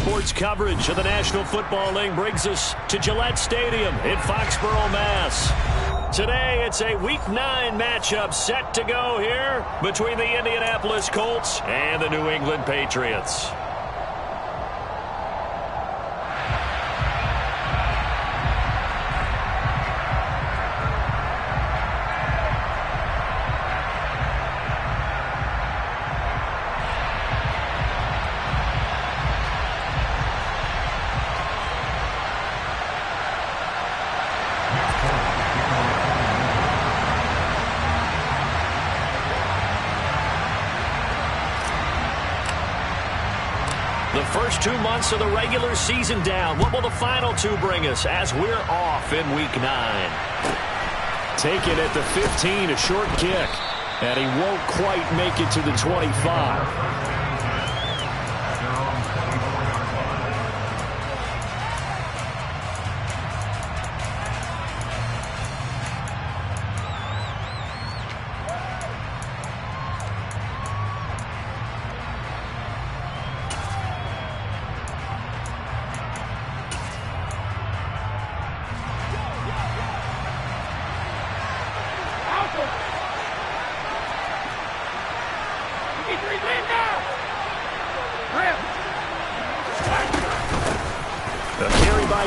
Sports coverage of the National Football League brings us to Gillette Stadium in Foxborough, Mass. Today, it's a Week 9 matchup set to go here between the Indianapolis Colts and the New England Patriots. The first 2 months of the regular season down. What will the final 2 bring us as we're off in Week 9? Taken at the 15, a short kick. And he won't quite make it to the 25.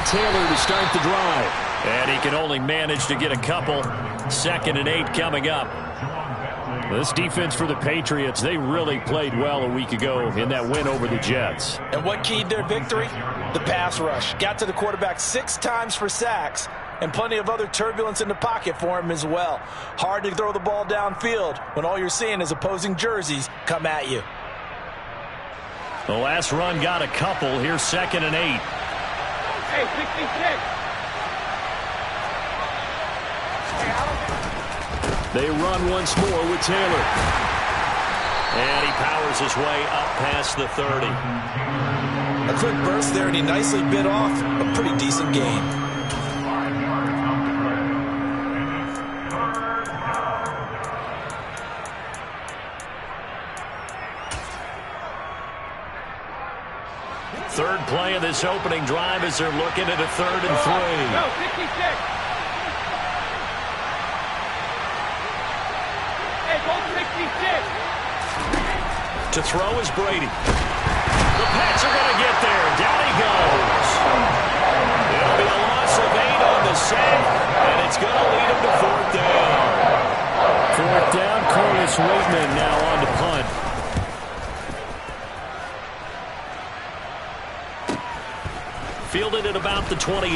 Taylor to start the drive. And he can only manage to get a couple. 2nd and 8 coming up. This defense for the Patriots, they really played well a week ago in that win over the Jets. And what keyed their victory? The pass rush. Got to the quarterback 6 times for sacks, and plenty of other turbulence in the pocket for him as well. Hard to throw the ball downfield when all you're seeing is opposing jerseys come at you. The last run got a couple. Here's 2nd and 8. Hey, 66. They run once more with Taylor. And he powers his way up past the 30. A quick burst there, and he nicely bit off a pretty decent gain. Third play of this opening drive as they're looking at a 3rd and 3. No, 66. Hey, go 66. To throw is Brady. The Pats are going to get there. Down he goes. It'll be a loss of 8 on the sack, and it's going to lead him to 4th down. 4th down, Corliss Waitman now on to punt. Fielded at about the 28.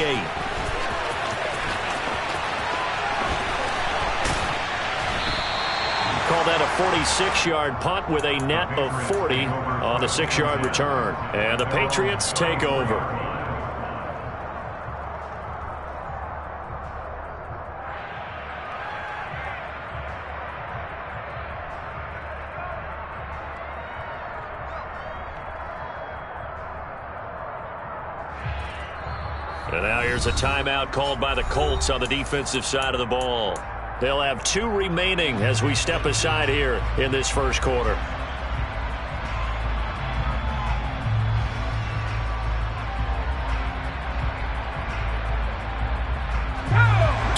Call that a 46-yard punt with a net of 40 on the 6-yard return. And the Patriots take over. And now here's a timeout called by the Colts on the defensive side of the ball. They'll have 2 remaining as we step aside here in this first quarter.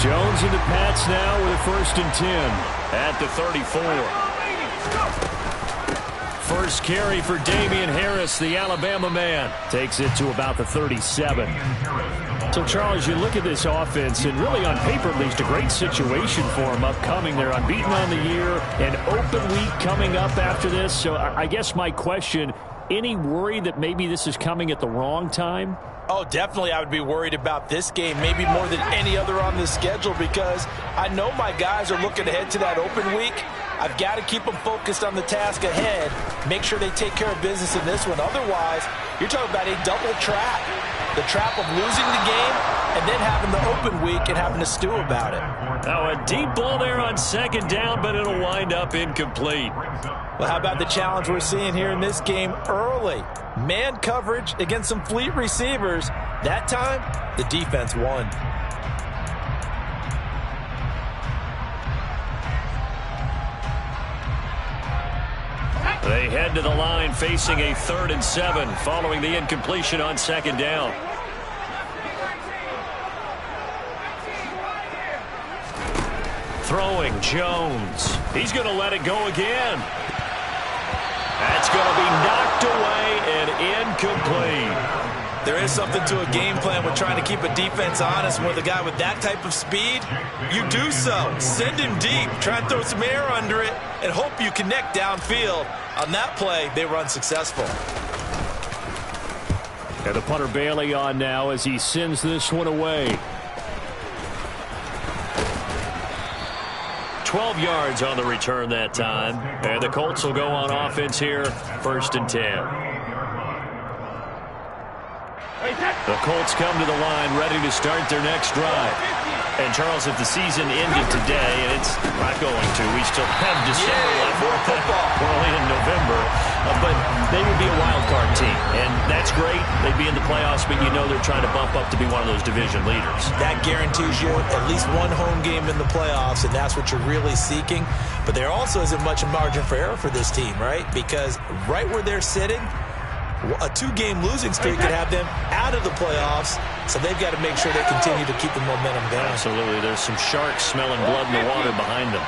Jones and the Pats now with a 1st and 10 at the 34. First carry for Damian Harris, the Alabama man. Takes it to about the 37. So, Charles, you look at this offense, and really on paper at least a great situation for them upcoming. They're unbeaten on the year, an open week coming up after this. So I guess my question, any worry that maybe this is coming at the wrong time? Oh, definitely I would be worried about this game, maybe more than any other on the schedule, because I know my guys are looking ahead to that open week. I've got to keep them focused on the task ahead, make sure they take care of business in this one. Otherwise, you're talking about a double trap. The trap of losing the game and then having the open week and having to stew about it. Now a deep ball there on 2nd down, but it'll wind up incomplete. Well, how about the challenge we're seeing here in this game early? Man coverage against some fleet receivers. That time, the defense won. They head to the line facing a 3rd and 7 following the incompletion on 2nd down. Throwing Jones. He's going to let it go again. That's going to be knocked away and incomplete. There is something to a game plan with trying to keep a defense honest. With a guy with that type of speed, you do so. Send him deep. Try and throw some air under it and hope you connect downfield. On that play, they were unsuccessful. And the punter Bailey on now as he sends this one away. 12 yards on the return that time. And the Colts will go on offense here, 1st and 10. The Colts come to the line ready to start their next drive. And, Charles, if the season ended today, and it's not going to, we still have December left. More football. We're only in November. But they would be a wild card team. And that's great. They'd be in the playoffs, but you know they're trying to bump up to be one of those division leaders. That guarantees you at least one home game in the playoffs, and that's what you're really seeking. But there also isn't much margin for error for this team, right? Because right where they're sitting, a 2-game losing streak could have them out of the playoffs, so they've got to make sure they continue to keep the momentum going. Absolutely. There's some sharks smelling blood in the water behind them.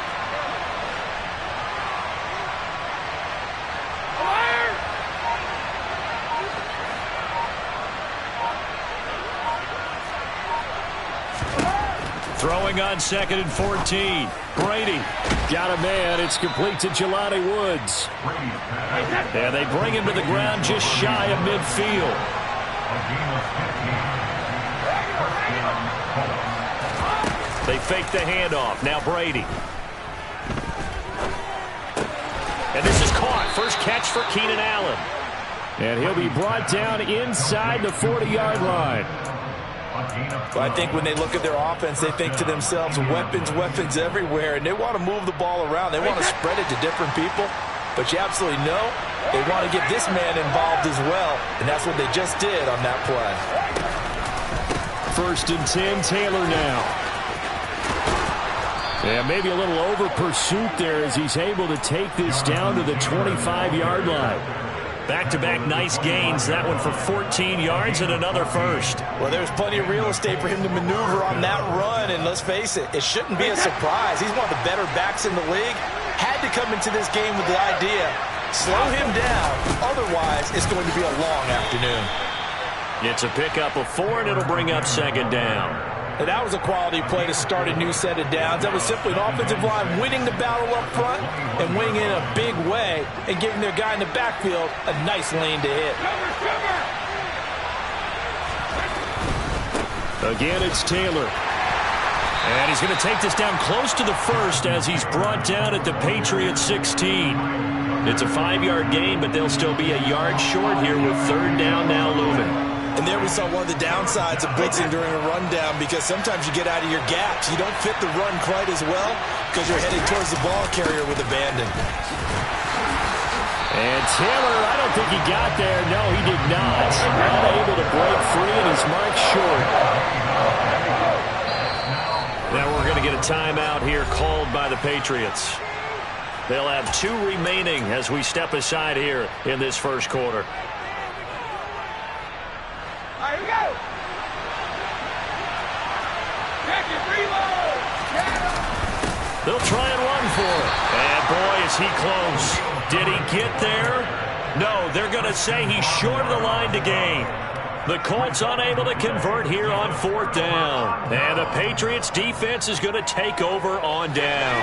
Throwing on 2nd and 14. Brady got a man. It's complete to Jelani Woods. And they bring him to the ground just shy of midfield. They fake the handoff. Now Brady. And this is caught. First catch for Keenan Allen. And he'll be brought down inside the 40-yard line. But I think when they look at their offense, they think to themselves, weapons, weapons everywhere, and they want to move the ball around. They want to spread it to different people, but you absolutely know they want to get this man involved as well, and that's what they just did on that play. 1st and 10, Taylor now. Yeah, maybe a little over pursuit there as he's able to take this down to the 25-yard line. Back-to-back nice gains. That one for 14 yards and another first. Well, there's plenty of real estate for him to maneuver on that run, and let's face it, it shouldn't be a surprise. He's one of the better backs in the league. Had to come into this game with the idea, slow him down, otherwise it's going to be a long afternoon. It's a pickup of 4, and it'll bring up 2nd down. And that was a quality play to start a new set of downs. That was simply an offensive line winning the battle up front and winning in a big way and giving their guy in the backfield a nice lane to hit. Again, it's Taylor. And he's going to take this down close to the 1st as he's brought down at the Patriots 16. It's a 5-yard gain, but they'll still be a yard short here with 3rd down now looming. And there we saw one of the downsides of blitzing during a rundown, because sometimes you get out of your gaps. You don't fit the run quite as well because you're heading towards the ball carrier with abandon. And Taylor, I don't think he got there. No, he did not. Unable to break free, and he's marked short. Now we're going to get a timeout here called by the Patriots. They'll have 2 remaining as we step aside here in this 1st quarter. Here we go. Check it, reload. They'll try and run for it. And boy, is he close. Did he get there? No, they're going to say he's short of the line to gain. The Colts unable to convert here on 4th down. And the Patriots defense is going to take over on down.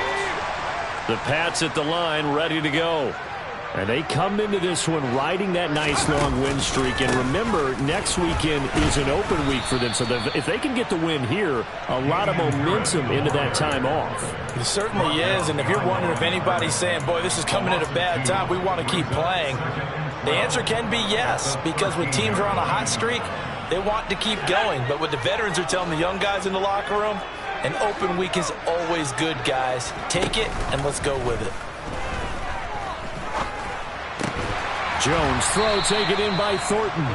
The Pats at the line ready to go. And they come into this one riding that nice long win streak. And remember, next weekend is an open week for them. So if they can get the win here, a lot of momentum into that time off. It certainly is. And if you're wondering if anybody's saying, boy, this is coming at a bad time, we want to keep playing, the answer can be yes. Because when teams are on a hot streak, they want to keep going. But what the veterans are telling the young guys in the locker room, an open week is always good, guys. Take it and let's go with it. Jones throw taken in by Thornton.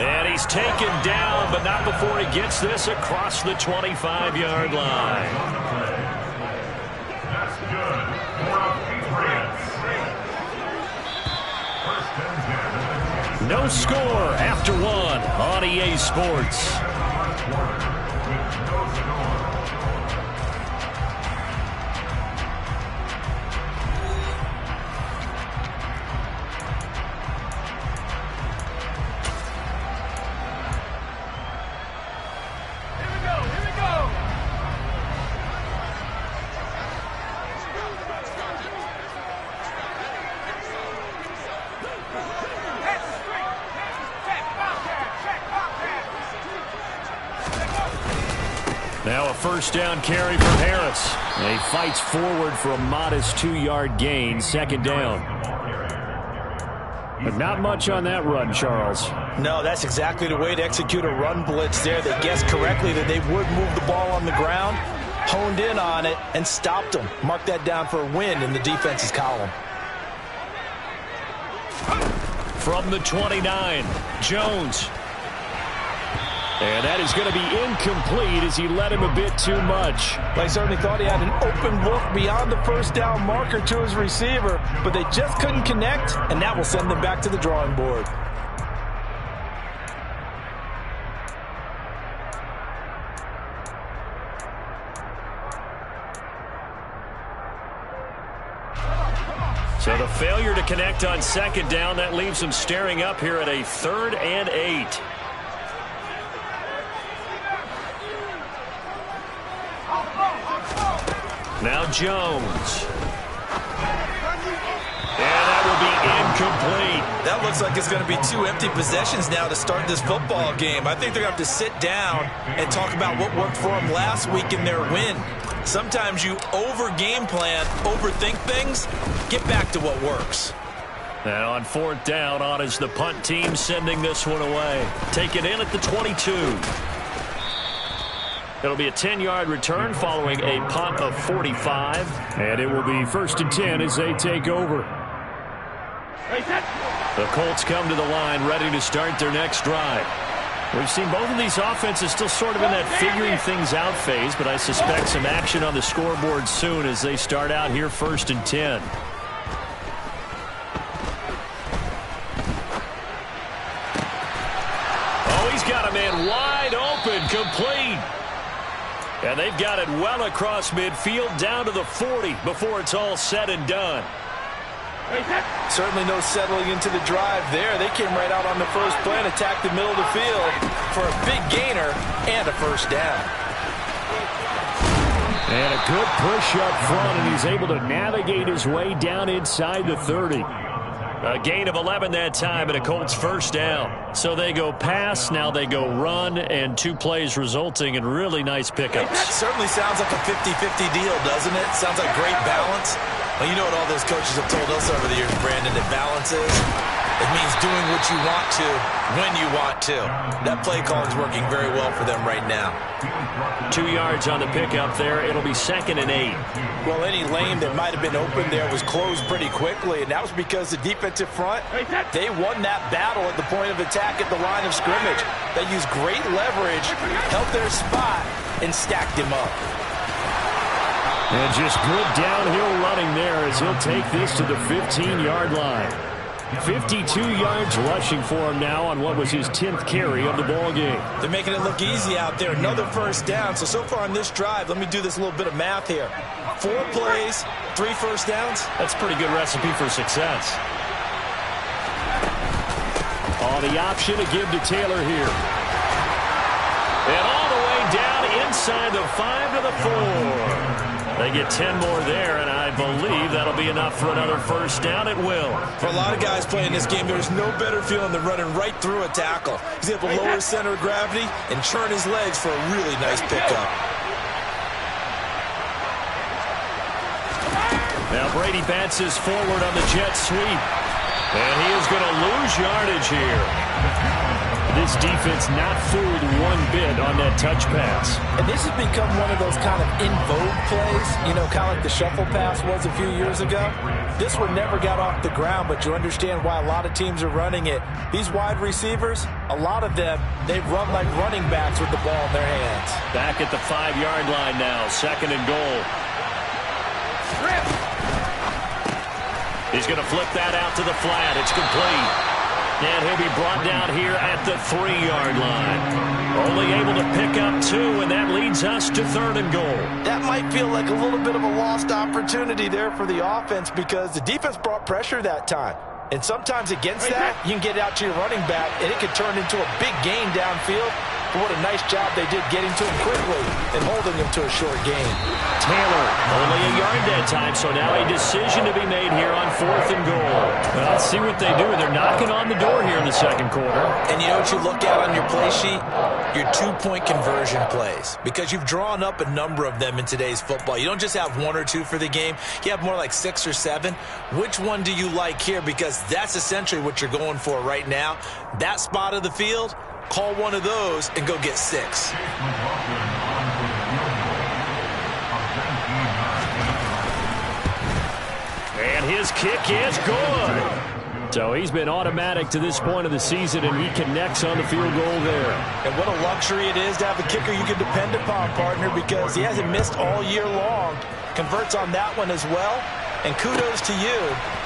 And he's taken down, but not before he gets this across the 25-yard line. No score after one on EA Sports. Now a first down carry from Harris. And he fights forward for a modest 2-yard gain, second down. But not much on that run, Charles. No, that's exactly the way to execute a run blitz there. They guessed correctly that they would move the ball on the ground, honed in on it, and stopped them. Mark that down for a win in the defense's column. From the 29, Jones. And that is going to be incomplete as he led him a bit too much. They certainly thought he had an open look beyond the first down marker to his receiver, but they just couldn't connect, and that will send them back to the drawing board. So the failure to connect on second down, that leaves them staring up here at a 3rd and 8. Now Jones. And that will be incomplete. That looks like it's going to be 2 empty possessions now to start this football game. I think they're going to have to sit down and talk about what worked for them last week in their win. Sometimes you over-game plan, overthink things, get back to what works. And on 4th down, on is the punt team sending this one away. Take it in at the 22. It'll be a 10-yard return following a punt of 45. And it will be 1st and 10 as they take over. The Colts come to the line ready to start their next drive. We've seen both of these offenses still sort of in that figuring things out phase, but I suspect some action on the scoreboard soon as they start out here 1st and 10. Oh, he's got a man wide open, complete. And they've got it well across midfield down to the 40 before it's all said and done. Certainly no settling into the drive there. They came right out on the first play and attacked the middle of the field for a big gainer and a first down. And a good push up front, and he's able to navigate his way down inside the 30. A gain of 11 that time and a Colts first down. So they go pass, now they go run, and 2 plays resulting in really nice pickups. That certainly sounds like a 50-50 deal, doesn't it? Sounds like great balance. Well, you know what all those coaches have told us over the years, Brandon, that balance is? It means doing what you want to when you want to. That play call is working very well for them right now. 2 yards on the pickup there. It'll be 2nd and 8. Well, any lane that might have been open there was closed pretty quickly, and that was because the defensive front, they won that battle at the point of attack at the line of scrimmage. They used great leverage, held their spot, and stacked him up. And just good downhill running there as he'll take this to the 15-yard line. 52 yards rushing for him now on what was his 10th carry of the ball game. They're making it look easy out there. Another first down. So far on this drive, let me do this little bit of math here. 4 plays, 3 first downs. That's a pretty good recipe for success. On the option to give to Taylor here. And all the way down inside the 5 to the 4. They get 10 more there, and I believe that'll be enough for another first down. It will. For a lot of guys playing this game, there's no better feeling than running right through a tackle. He's able to lower his center of gravity and churn his legs for a really nice pickup. Now Brady bounces forward on the jet sweep. And he is going to lose yardage here. This defense not fooled one bit on that touch pass. And this has become one of those kind of in vogue plays, you know, kind of like the shuffle pass was a few years ago. This one never got off the ground, but you understand why a lot of teams are running it. These wide receivers, a lot of them, they run like running backs with the ball in their hands. Back at the 5-yard line now, 2nd and goal. He's going to flip that out to the flat. It's complete. And he'll be brought down here at the 3-yard line. Only able to pick up 2, and that leads us to 3rd and goal. That might feel like a little bit of a lost opportunity there for the offense because the defense brought pressure that time. And sometimes against that, you can get out to your running back, and it could turn into a big gain downfield. But what a nice job they did getting to him quickly and holding him to a short gain. Taylor, only a yard that time, so now a decision to be made here on 4th and goal. Well, let's see what they do. They're knocking on the door here in the second quarter. And you know what you look at on your play sheet? Your 2-point conversion plays. Because you've drawn up a number of them in today's football. You don't just have 1 or 2 for the game. You have more like 6 or 7. Which one do you like here? Because that's essentially what you're going for right now. That spot of the field, call one of those and go get 6. And his kick is good. So he's been automatic to this point of the season, and he connects on the field goal there. And what a luxury it is to have a kicker you can depend upon, partner, because he hasn't missed all year long. Converts on that one as well. And kudos to you.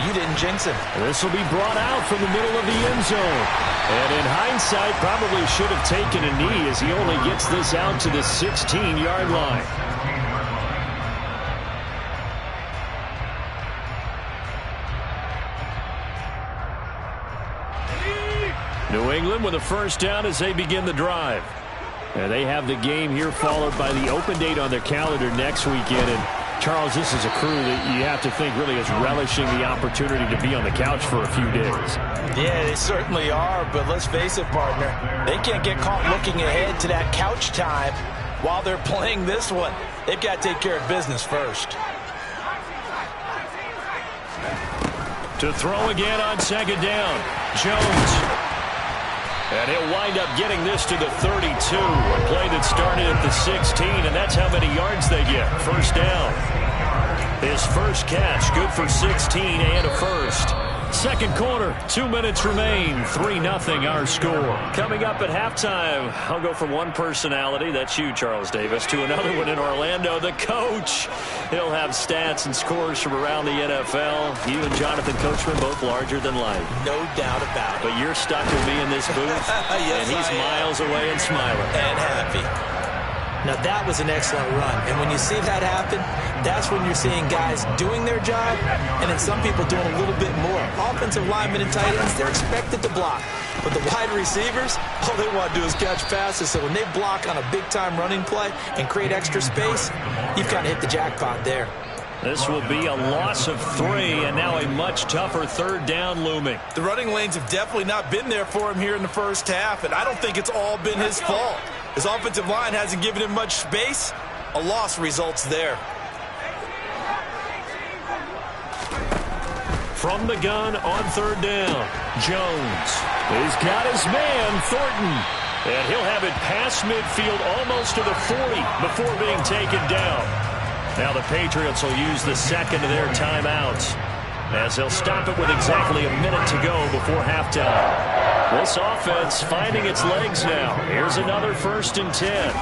You didn't jinx him. This will be brought out from the middle of the end zone. And in hindsight, probably should have taken a knee as he only gets this out to the 16-yard line. New England with a first down as they begin the drive. And they have the game here followed by the open date on their calendar next weekend. And Charles, this is a crew that you have to think really is relishing the opportunity to be on the couch for a few days. Yeah, they certainly are, but let's face it, partner. They can't get caught looking ahead to that couch time while they're playing this one. They've got to take care of business first. To throw again on second down, Jones. And he'll wind up getting this to the 32. A play that started at the 16, and that's how many yards they get. First down. His first catch, good for 16 and a first. Second quarter, 2 minutes remain. 3-0 our score. Coming up at halftime, I'll go from one personality, that's you, Charles Davis, to another one in Orlando, the coach. He'll have stats and scores from around the NFL. You and Jonathan Coachman both larger than life. No doubt about it. But you're stuck with me in this booth, yes, and he's miles away and smiling. And happy. Now, that was an excellent run. And when you see that happen, that's when you're seeing guys doing their job and then some people doing a little bit more. Offensive linemen and tight ends, they're expected to block. But the wide receivers, all they want to do is catch passes. So when they block on a big-time running play and create extra space, you've kind of hit the jackpot there. This will be a loss of 3, and now a much tougher third down looming. The running lanes have definitely not been there for him here in the first half, and I don't think it's all been his fault. His offensive line hasn't given him much space. A loss results there. From the gun on third down, Jones. He's got his man, Thornton. And he'll have it past midfield almost to the 40 before being taken down. Now the Patriots will use the second of their timeouts as they'll stop it with exactly a minute to go before halftime. This offense finding its legs now. Here's another 1st and 10.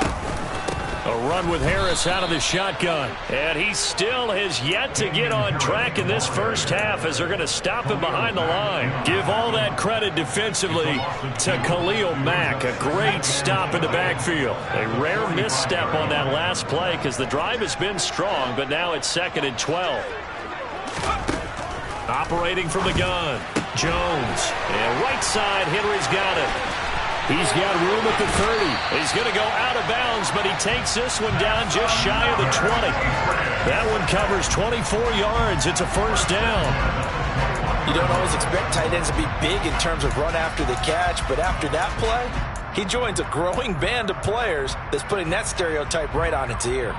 A run with Harris out of the shotgun. And he still has yet to get on track in this first half as they're going to stop him behind the line. Give all that credit defensively to Khalil Mack. A great stop in the backfield. A rare misstep on that last play because the drive has been strong, but now it's 2nd and 12. Operating from the gun, Jones. And right side, Henry's got it. He's got room at the 30. He's going to go out of bounds, but he takes this one down just shy of the 20. That one covers 24 yards. It's a first down. You don't always expect tight ends to be big in terms of run after the catch, but after that play, he joins a growing band of players that's putting that stereotype right on its ear.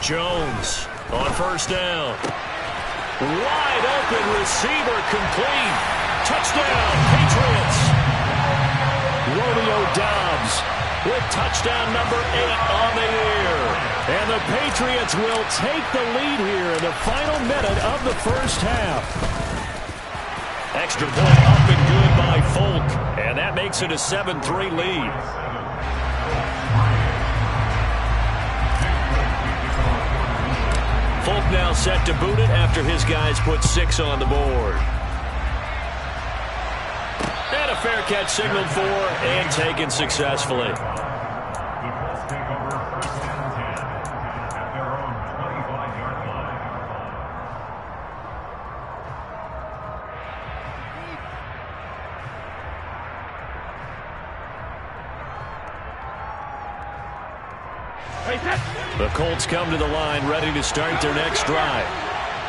Jones on first down. Wide open receiver complete. Touchdown, Patriots. Romeo Doubs with touchdown number 8 on the year. And the Patriots will take the lead here in the final minute of the first half. Extra point up and good by Folk. And that makes it a 7-3 lead. Folk now set to boot it after his guys put 6 on the board. And a fair catch signaled for and taken successfully. The Colts come to the line ready to start their next drive.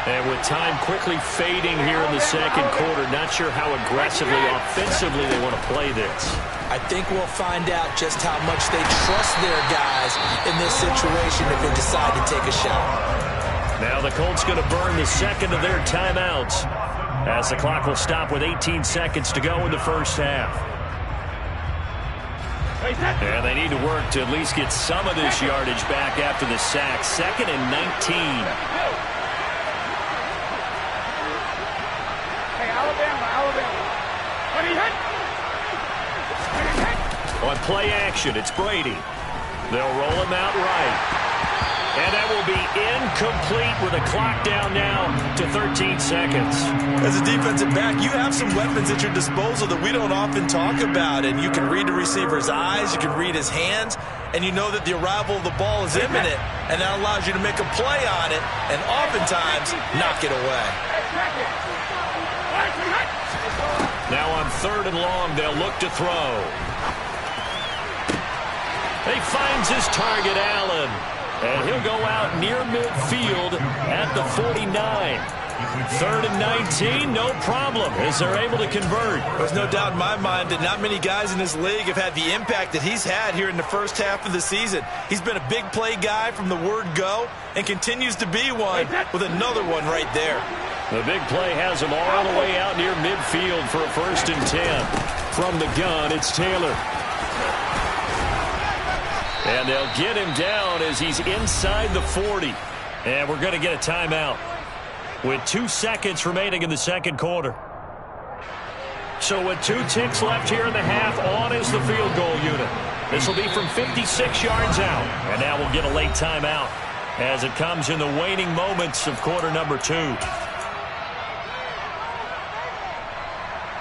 And with time quickly fading here in the second quarter, not sure how aggressively, offensively they want to play this. I think we'll find out just how much they trust their guys in this situation if they decide to take a shot. Now the Colts going to burn the second of their timeouts as the clock will stop with 18 seconds to go in the first half. And they need to work to at least get some of this yardage back after the sack. 2nd and 19. Hey, Alabama. On play action, it's Brady. They'll roll him out right. And that will be incomplete with a clock down now to 13 seconds. As a defensive back, you have some weapons at your disposal that we don't often talk about. And you can read the receiver's eyes, you can read his hands, and you know that the arrival of the ball is imminent. And that allows you to make a play on it and oftentimes knock it away. Now on 3rd and long, they'll look to throw. He finds his target, Allen. And he'll go out near midfield at the 49. 3rd and 19, no problem, as they're able to convert. There's no doubt in my mind that not many guys in this league have had the impact that he's had here in the first half of the season. He's been a big play guy from the word go and continues to be one with another one right there. The big play has him all the way out near midfield for a 1st and 10. From the gun, it's Taylor. And they'll get him down as he's inside the 40. And we're going to get a timeout with 2 seconds remaining in the second quarter. So with 2 ticks left here in the half, on is the field goal unit. This will be from 56 yards out. And now we'll get a late timeout as it comes in the waning moments of quarter number 2.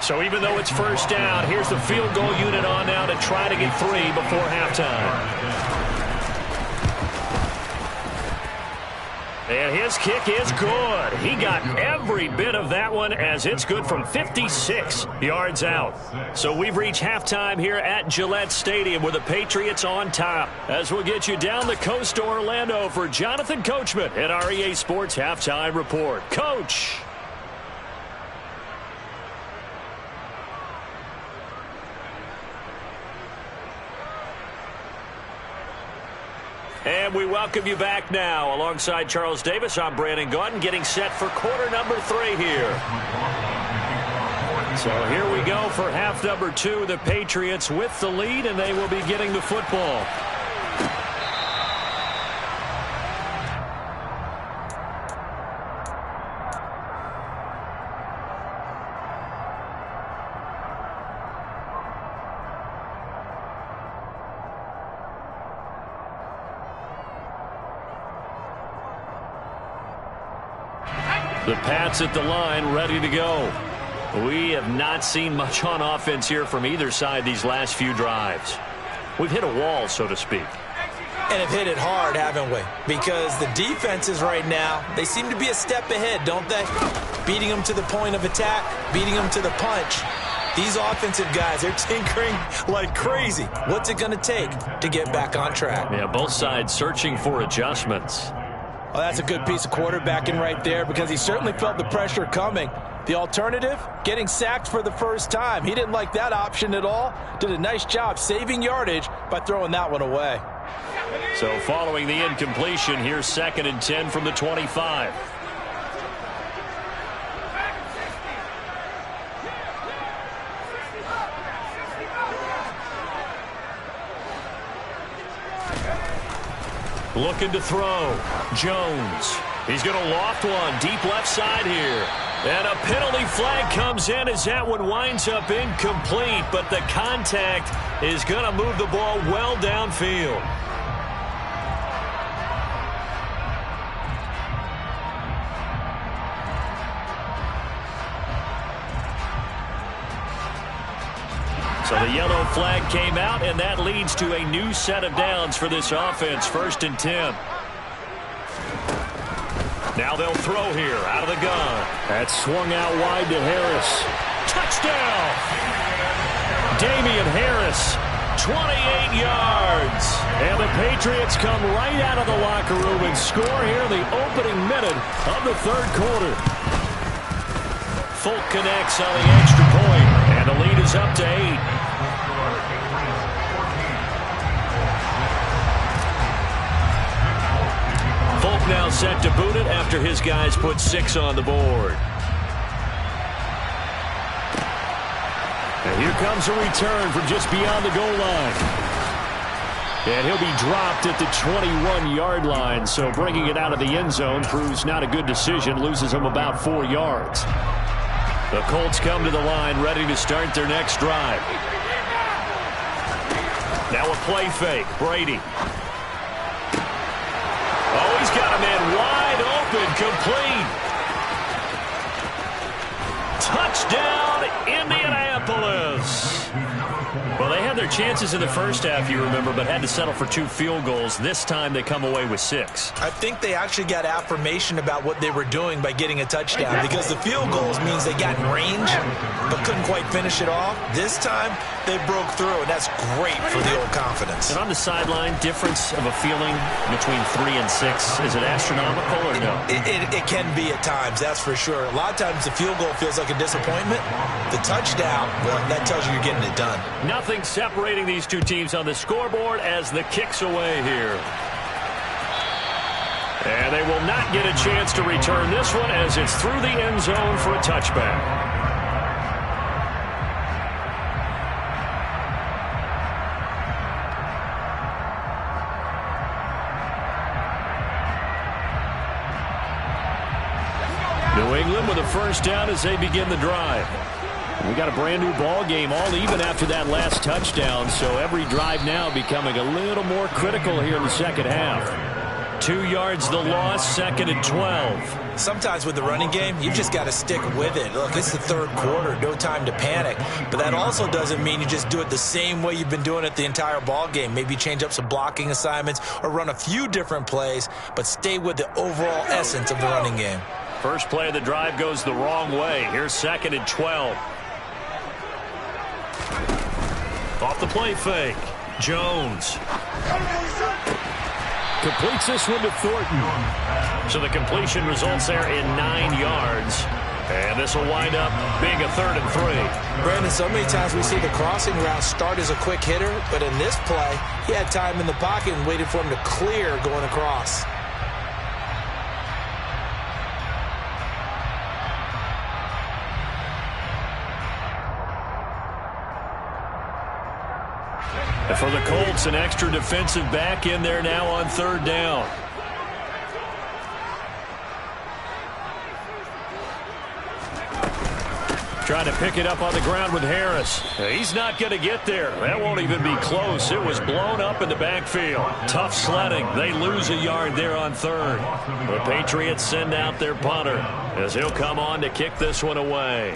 So even though it's first down, here's the field goal unit on now to try to get 3 before halftime. And his kick is good. He got every bit of that one as it's good from 56 yards out. So we've reached halftime here at Gillette Stadium with the Patriots on top. As we'll get you down the coast to Orlando for Jonathan Coachman at our EA Sports Halftime Report. Coach. And we welcome you back now. Alongside Charles Davis, I'm Brandon Gaudin, getting set for quarter number 3 here. So here we go for half number 2. The Patriots with the lead, and they will be getting the football. The Pats at the line, ready to go. We have not seen much on offense here from either side these last few drives. We've hit a wall, so to speak. And have hit it hard, haven't we? Because the defenses right now, they seem to be a step ahead, don't they? Beating them to the point of attack, beating them to the punch. These offensive guys, they're tinkering like crazy. What's it going to take to get back on track? Yeah, both sides searching for adjustments. Well, that's a good piece of quarterbacking right there because he certainly felt the pressure coming. The alternative, getting sacked for the first time. He didn't like that option at all. Did a nice job saving yardage by throwing that one away. So following the incompletion, here's 2nd and 10 from the 25. Looking to throw. Jones. He's going to loft one deep left side here. And a penalty flag comes in as that one winds up incomplete, but the contact is going to move the ball well downfield. So the yellow flag came out, and that leads to a new set of downs for this offense. 1st and 10. Now they'll throw here out of the gun. That swung out wide to Harris. Touchdown! Damian Harris, 28 yards. And the Patriots come right out of the locker room and score here in the opening minute of the 3rd quarter. Folk connects on the extra point, and the lead is up to 8. Folk now set to boot it after his guys put 6 on the board. And here comes a return from just beyond the goal line. And he'll be dropped at the 21-yard line, so bringing it out of the end zone proves not a good decision, loses him about 4 yards. The Colts come to the line ready to start their next drive. Now a play fake. Brady. Oh, he's got a man wide open, complete. Touchdown, Indianapolis. Well, they had their chances in the first half, you remember, but had to settle for 2 field goals. This time they come away with 6. I think they actually got affirmation about what they were doing by getting a touchdown, because the field goals means they got in range but couldn't quite finish it off. This time they broke through, and that's great for the old confidence. And on the sideline, difference of a feeling between 3 and 6, is it astronomical or no? It can be at times, that's for sure. A lot of times the field goal feels like a disappointment. The touchdown, well, that tells you you're getting it done. Nothing separating these two teams on the scoreboard as the kick's away here. And they will not get a chance to return this one as it's through the end zone for a touchback. New England with a first down as they begin the drive. We got a brand new ball game, all even after that last touchdown, so every drive now becoming a little more critical here in the second half. 2 yards the loss, 2nd and 12. Sometimes with the running game, you've just got to stick with it. Look, it's the 3rd quarter, no time to panic. But that also doesn't mean you just do it the same way you've been doing it the entire ball game. Maybe change up some blocking assignments or run a few different plays, but stay with the overall essence of the running game. First play of the drive goes the wrong way. Here's 2nd and 12. Off the play fake. Jones. Completes this one to Thornton. So the completion results there in 9 yards. And this will wind up being a 3rd and 3. Brandon, so many times we see the crossing route start as a quick hitter, but in this play, he had time in the pocket and waited for him to clear going across. And for the Colts, an extra defensive back in there now on 3rd down. Trying to pick it up on the ground with Harris. He's not going to get there. That won't even be close. It was blown up in the backfield. Tough sledding. They lose a yard there on 3rd. The Patriots send out their punter as he'll come on to kick this one away.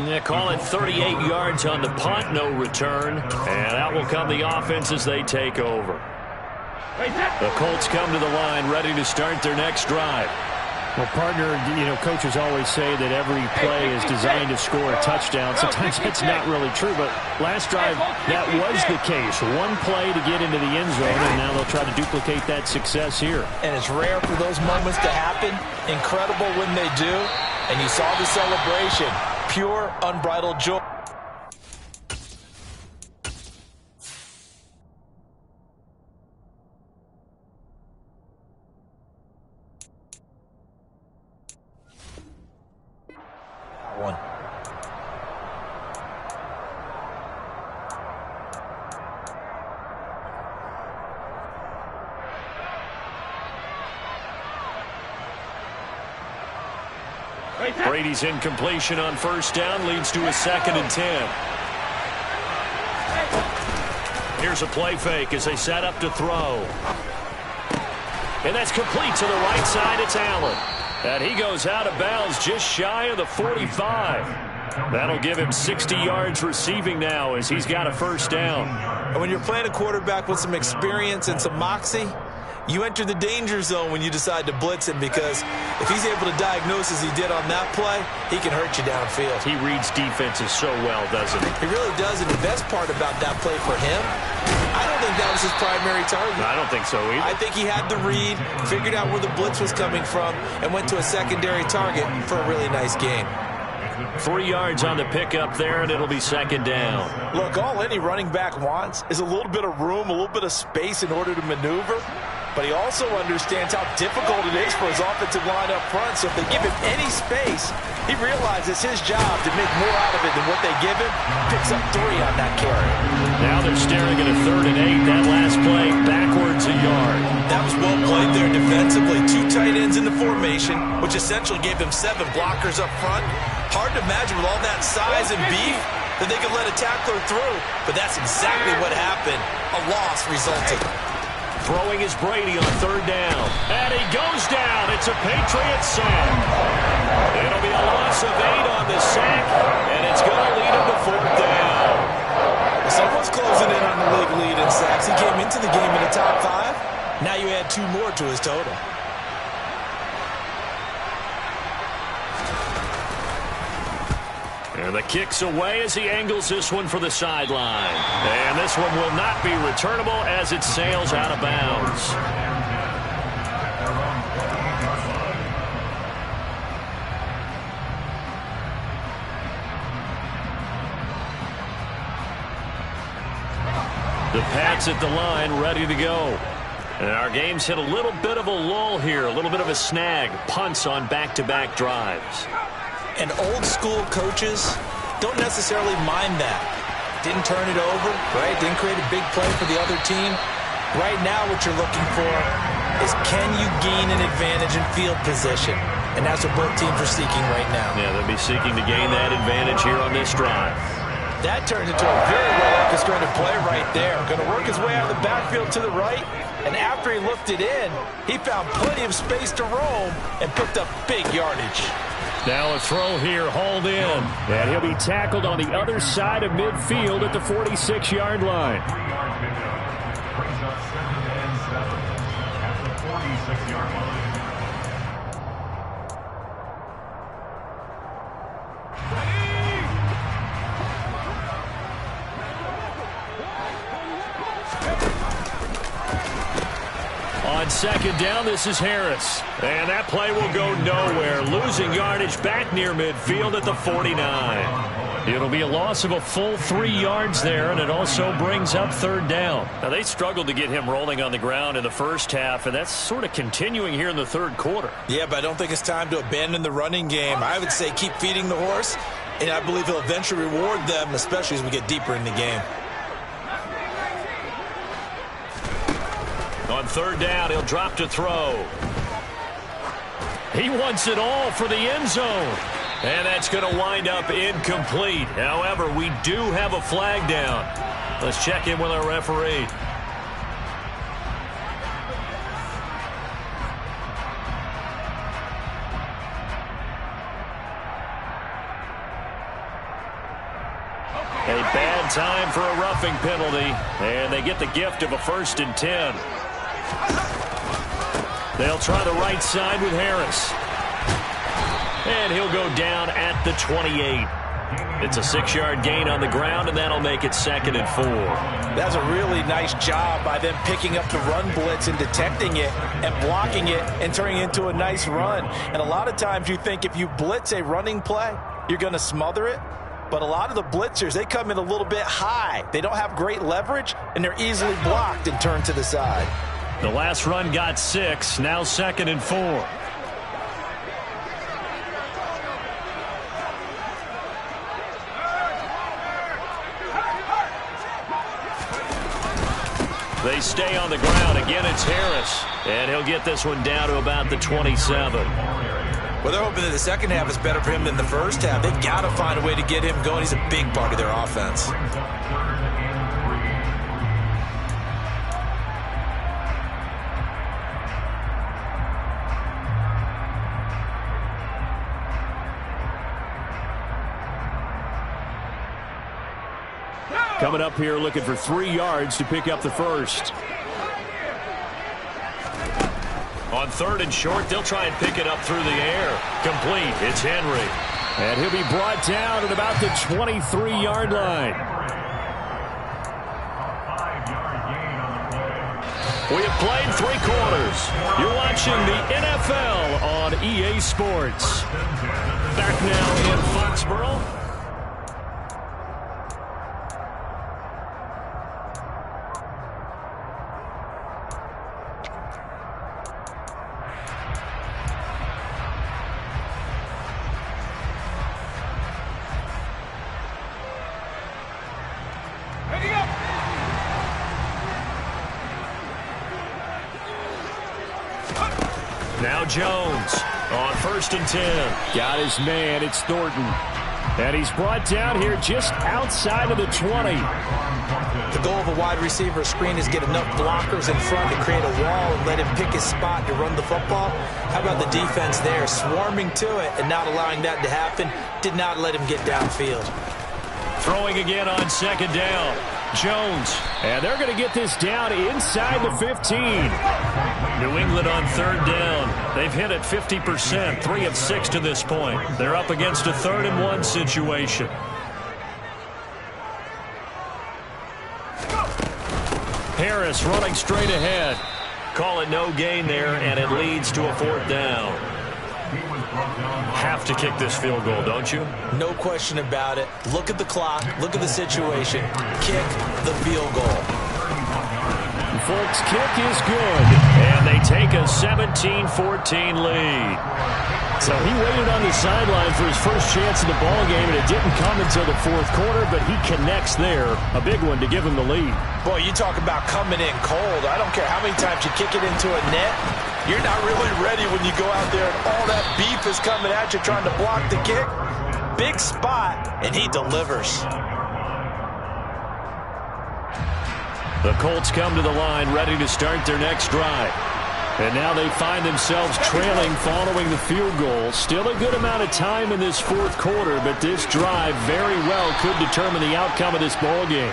They call it 38 yards on the punt, no return. And out will come the offense as they take over. The Colts come to the line ready to start their next drive. Well, partner, you know, coaches always say that every play is designed to score a touchdown. Sometimes that's not really true, but last drive, that was the case. One play to get into the end zone, and now they'll try to duplicate that success here. And it's rare for those moments to happen. Incredible when they do. And you saw the celebration. Pure, unbridled joy. Brady's incompletion on first down leads to a 2nd and 10. Here's a play fake as they set up to throw. And that's complete to the right side. It's Allen. And he goes out of bounds just shy of the 45. That'll give him 60 yards receiving now as he's got a first down. And when you're playing a quarterback with some experience and some moxie, you enter the danger zone when you decide to blitz him, because if he's able to diagnose as he did on that play, he can hurt you downfield. He reads defenses so well, doesn't he? He really does, and the best part about that play for him, I don't think that was his primary target. I don't think so either. I think he had the read, figured out where the blitz was coming from, and went to a secondary target for a really nice game. 3 yards on the pickup there, and it'll be 2nd down. Look, all any running back wants is a little bit of room, a little bit of space in order to maneuver. But he also understands how difficult it is for his offensive line up front. So if they give him any space, he realizes his job to make more out of it than what they give him. Picks up 3 on that carry. Now they're staring at a 3rd and 8. That last play backwards a yard. That was well played there defensively. 2 tight ends in the formation, which essentially gave them 7 blockers up front. Hard to imagine with all that size and beef that they could let a tackler through. But that's exactly what happened. A loss resulted. Throwing is Brady on 3rd down. And he goes down. It's a Patriot sack. It'll be a loss of 8 on the sack, and it's going to lead him to 4th down. Someone's closing in on the league lead in sacks. He came into the game in the top 5. Now you add 2 more to his total. And the kick's away as he angles this one for the sideline. And this one will not be returnable as it sails out of bounds. The Pats at the line, ready to go. And our game's hit a little bit of a lull here, a little bit of a snag. Punts on back-to-back drives. And old-school coaches don't necessarily mind that. Didn't turn it over, right? Didn't create a big play for the other team. Right now what you're looking for is, can you gain an advantage in field position? And that's what both teams are seeking right now. Yeah, they'll be seeking to gain that advantage here on this drive. That turns into a very well-orchestrated play right there. Going to work his way out of the backfield to the right. And after he looked it in, he found plenty of space to roam and picked up big yardage. Now a throw here, hauled in. And he'll be tackled on the other side of midfield at the 46-yard line. On 2nd down, this is Harris. And that play will go nowhere. Losing yardage back near midfield at the 49. It'll be a loss of a full 3 yards there, and it also brings up 3rd down. Now, they struggled to get him rolling on the ground in the first half, and that's sort of continuing here in the 3rd quarter. Yeah, but I don't think it's time to abandon the running game. I would say keep feeding the horse, and I believe he'll eventually reward them, especially as we get deeper in the game. On 3rd down, he'll drop to throw. He wants it all for the end zone. And that's going to wind up incomplete. However, we do have a flag down. Let's check in with our referee. A bad time for a roughing penalty. And they get the gift of a 1st and 10. They'll try the right side with Harris. And he'll go down at the 28. It's a 6-yard gain on the ground, and that'll make it 2nd and 4. That's a really nice job by them picking up the run blitz and detecting it and blocking it and turning it into a nice run. And a lot of times you think if you blitz a running play, you're going to smother it. But a lot of the blitzers, they come in a little bit high. They don't have great leverage, and they're easily blocked and turned to the side. The last run got 6, now 2nd and 4. They stay on the ground. Again, it's Harris. And he'll get this one down to about the 27. Well, they're hoping that the second half is better for him than the first half. They've got to find a way to get him going. He's a big part of their offense. Coming up here looking for 3 yards to pick up the first. On 3rd and short, they'll try and pick it up through the air. Complete. It's Henry. And he'll be brought down at about the 23-yard line. We have played 3 quarters. You're watching the NFL on EA Sports. Back now in Foxborough. Now Jones on 1st and 10. Got his man. It's Thornton. And he's brought down here just outside of the 20. The goal of a wide receiver screen is get enough blockers in front to create a wall and let him pick his spot to run the football. How about the defense there, swarming to it and not allowing that to happen? Did not let him get downfield. Throwing again on 2nd down. Jones. And they're going to get this down inside the 15. New England on 3rd down. They've hit it 50%, 3 of 6 to this point. They're up against a 3rd and 1 situation. Harris running straight ahead. Call it no gain there, and it leads to a 4th down. Have to kick this field goal, don't you? No question about it. Look at the clock. Look at the situation. Kick the field goal. Folks, kick is good. And they take a 17-14 lead. So he waited on the sideline for his first chance in the ball game, and it didn't come until the 4th quarter, but he connects there. A big one to give him the lead. Boy, you talk about coming in cold. I don't care how many times you kick it into a net. You're not really ready when you go out there and all that beef is coming at you trying to block the kick. Big spot, and he delivers. The Colts come to the line ready to start their next drive. And now they find themselves trailing following the field goal. Still a good amount of time in this 4th quarter, but this drive very well could determine the outcome of this ball game.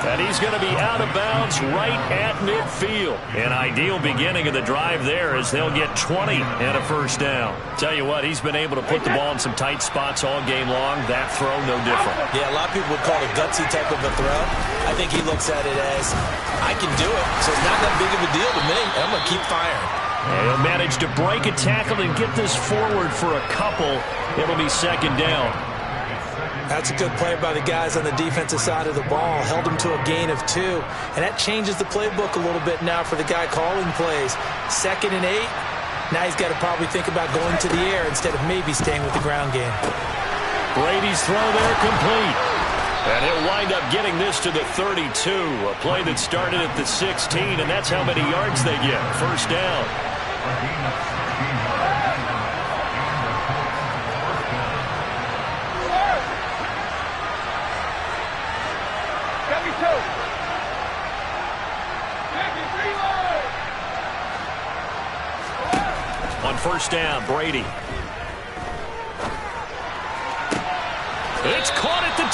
And he's going to be out of bounds right at midfield. An ideal beginning of the drive there as they'll get 20 and a 1st down. Tell you what, he's been able to put the ball in some tight spots all game long. That throw, no different. Yeah, a lot of people would call it a gutsy type of a throw. I think he looks at it as, I can do it, so it's not that big of a deal to me, and I'm going to keep firing. And he'll manage to break a tackle and get this forward for a couple. It'll be 2nd down. That's a good play by the guys on the defensive side of the ball. Held him to a gain of 2. And that changes the playbook a little bit now for the guy calling plays. 2nd and 8. Now he's got to probably think about going to the air instead of maybe staying with the ground game. Brady's throw there complete. And he'll wind up getting this to the 32. A play that started at the 16, and that's how many yards they get. 1st down. On 1st down, Brady. It's caught at the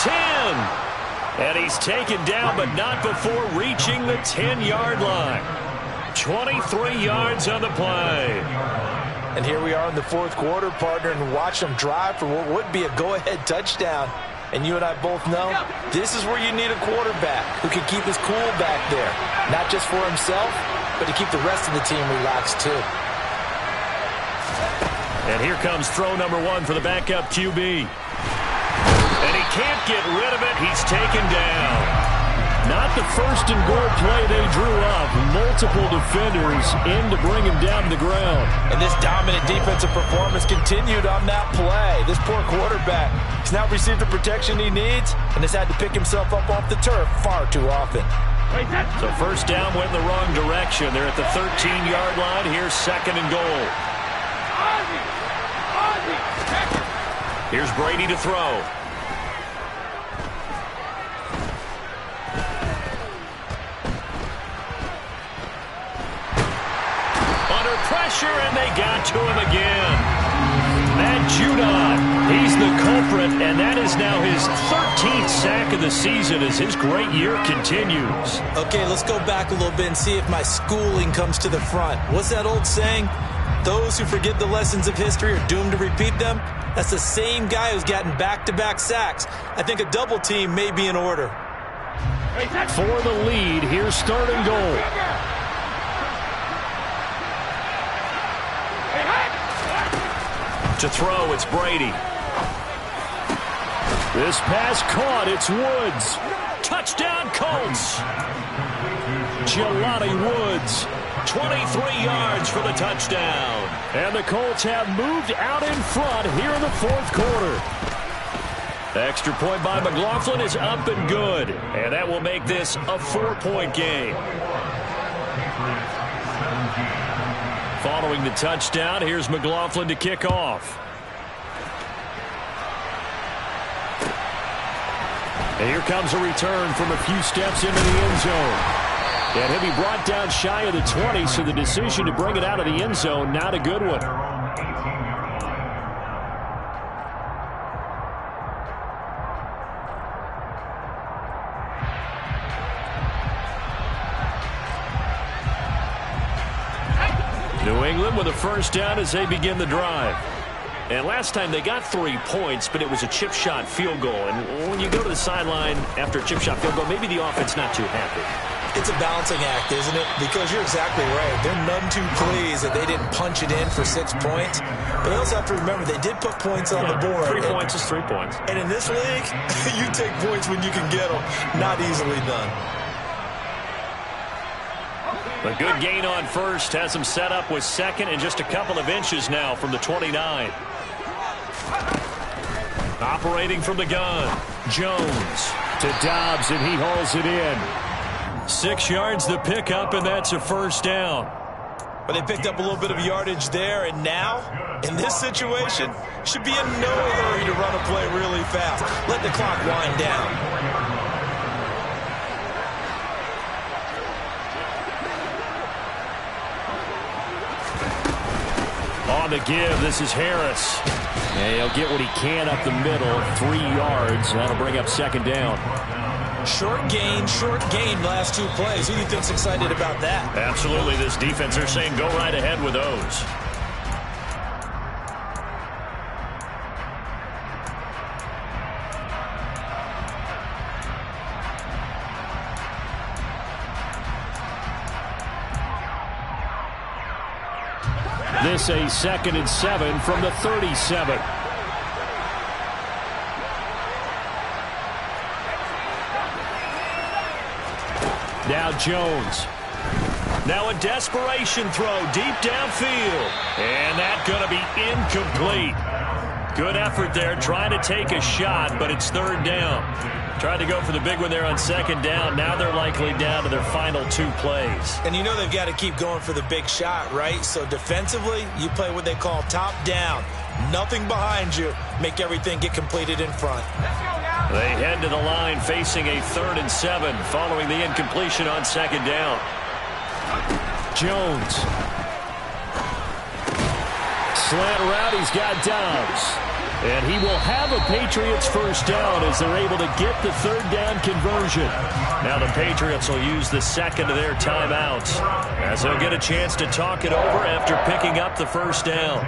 10. And he's taken down, but not before reaching the 10-yard line. 23 yards on the play. And here we are in the 4th quarter, partner, and watch them drive for what would be a go-ahead touchdown. And you and I both know this is where you need a quarterback who can keep his cool back there. Not just for himself, but to keep the rest of the team relaxed too. And here comes throw number 1 for the backup QB. And he can't get rid of it. He's taken down. Not the 1st and goal play they drew up. Multiple defenders in to bring him down to the ground. And this dominant defensive performance continued on that play. This poor quarterback has now received the protection he needs and has had to pick himself up off the turf far too often. So 1st down went in the wrong direction. They're at the 13-yard line. Here's 2nd and goal. Here's Brady to throw. Under pressure, and they got to him again. Matt Judon, he's the culprit, and that is now his 13th sack of the season as his great year continues. Okay, let's go back a little bit and see if my schooling comes to the front. What's that old saying? Those who forget the lessons of history are doomed to repeat them. That's the same guy who's gotten back-to-back sacks. I think a double team may be in order. For the lead, here's third and goal. To throw, it's Brady. This pass caught, it's Woods. Touchdown, Colts. Jelani Woods. 23 yards for the touchdown. And the Colts have moved out in front here in the fourth quarter. Extra point by McLaughlin is up and good. And that will make this a 4-point game. Following the touchdown, here's McLaughlin to kick off. And here comes a return from a few steps into the end zone. And he'll be brought down shy of the 20, so the decision to bring it out of the end zone, not a good one. New England with a first down as they begin the drive. And last time they got 3 points, but it was a chip shot field goal. And when you go to the sideline after a chip shot field goal, maybe the offense not too happy. It's a balancing act, isn't it? Because you're exactly right. They're none too pleased that they didn't punch it in for 6 points. But you also have to remember they did put points on the board. 3 points is 3 points. And in this league, you take points when you can get them. Not easily done. A good gain on first has him set up with second and just a couple of inches now from the 29. Operating from the gun, Jones To Dobbs, and he hauls it in. 6 yards the pickup, and that's a first down. But they picked up a little bit of yardage there, and now, in this situation, should be in no hurry to run a play really fast. Let the clock wind down. On the give, this is Harris. And he'll get what he can up the middle, 3 yards. That'll bring up second down. Short gain, last 2 plays. Who do you think's excited about that? Absolutely, this defense, they're saying go right ahead with those. This a 2nd and 7 from the 37. Now Jones. Now a desperation throw deep downfield. And that's going to be incomplete. Good effort there trying to take a shot, but it's third down. Tried to go for the big one there on second down. Now they're likely down to their final 2 plays. And you know they've got to keep going for the big shot, right? So defensively, you play what they call top down. Nothing behind you. Make everything get completed in front. They head to the line facing a 3rd and 7 following the incompletion on second down. Jones. Slant route, he's got Dobbs. And he will have a Patriots first down as they're able to get the 3rd down conversion. Now the Patriots will use the second of their timeouts as they'll get a chance to talk it over after picking up the first down.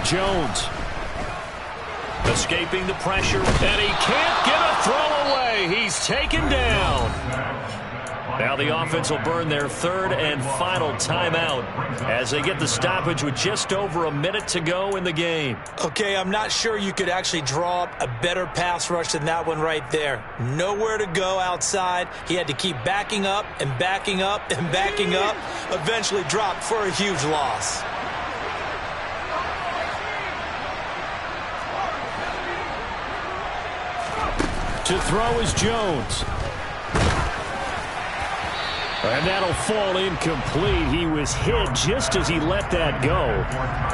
Jones. Escaping the pressure, and he can't get a throw away. He's taken down. Now the offense will burn their 3rd and final timeout as they get the stoppage with just over a minute to go in the game. Okay, I'm not sure you could actually draw up a better pass rush than that one right there. Nowhere to go outside. He had to keep backing up and backing up and backing up. Eventually dropped for a huge loss. To throw is Jones. And that'll fall incomplete. He was hit just as he let that go.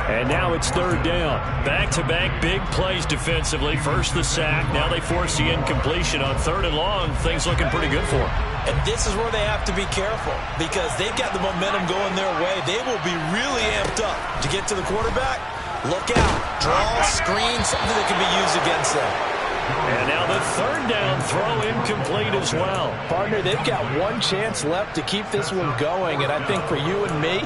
And now it's third down. Back-to-back big plays defensively. First the sack. Now they force the incompletion on third and long. Things looking pretty good for them. And this is where they have to be careful because they've got the momentum going their way. They will be really amped up to get to the quarterback. Look out. Draw, screen, something that can be used against them. And now the third down throw incomplete as well. Partner, they've got one chance left to keep this one going, and I think for you and me,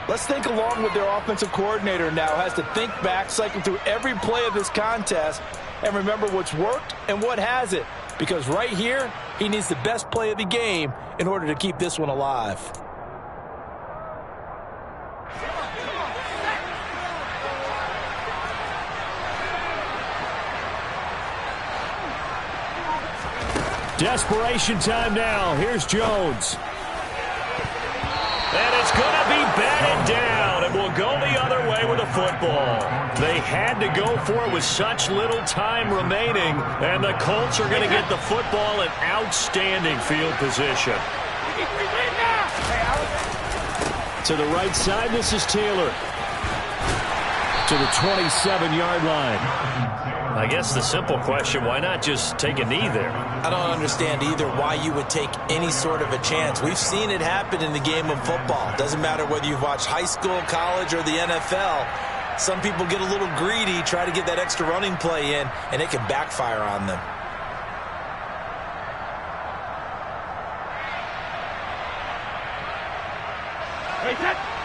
let's think along with their offensive coordinator now has to think back, cycle through every play of this contest, and remember what's worked and what hasn't. Because right here, he needs the best play of the game in order to keep this one alive. Desperation time now. Here's Jones. And it's going to be batted down. It will go the other way with the football. They had to go for it with such little time remaining. And the Colts are going to get the football in outstanding field position. To the right side, this is Taylor. To the 27-yard line. I guess the simple question, why not just take a knee there? I don't understand either why you would take any sort of a chance. We've seen it happen in the game of football. Doesn't matter whether you've watched high school, college, or the NFL. Some people get a little greedy, try to get that extra running play in, and it can backfire on them.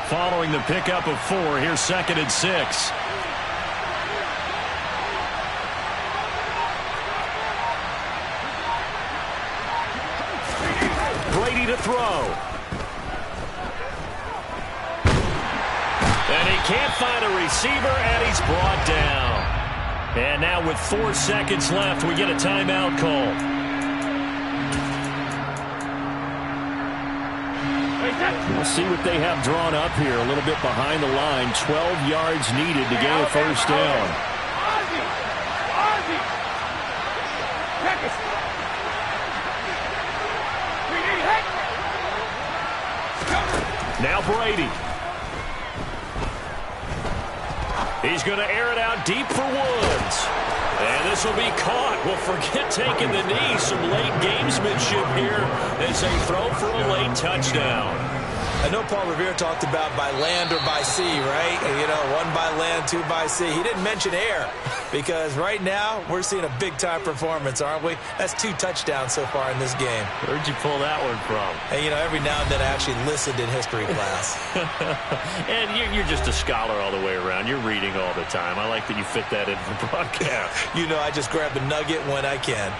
Following the pickup of 4, here's 2nd and 6. Brady to throw. And he can't find a receiver, and he's brought down. And now with 4 seconds left, we get a timeout call. We'll see what they have drawn up here. A little bit behind the line. 12 yards needed to gain a first down. Now Brady. He's going to air it out deep for Woods. And this will be caught. Well, forget taking the knee. Some late gamesmanship here as they throw for a late touchdown. I know Paul Revere talked about by land or by sea, right? You know, 1 by land, 2 by sea. He didn't mention air because right now we're seeing a big-time performance, aren't we? That's 2 touchdowns so far in this game. Where'd you pull that one from? And, you know, every now and then I actually listened in history class. And you're just a scholar all the way around. You're reading all the time. I like that you fit that in the broadcast. You know, I just grab a nugget when I can.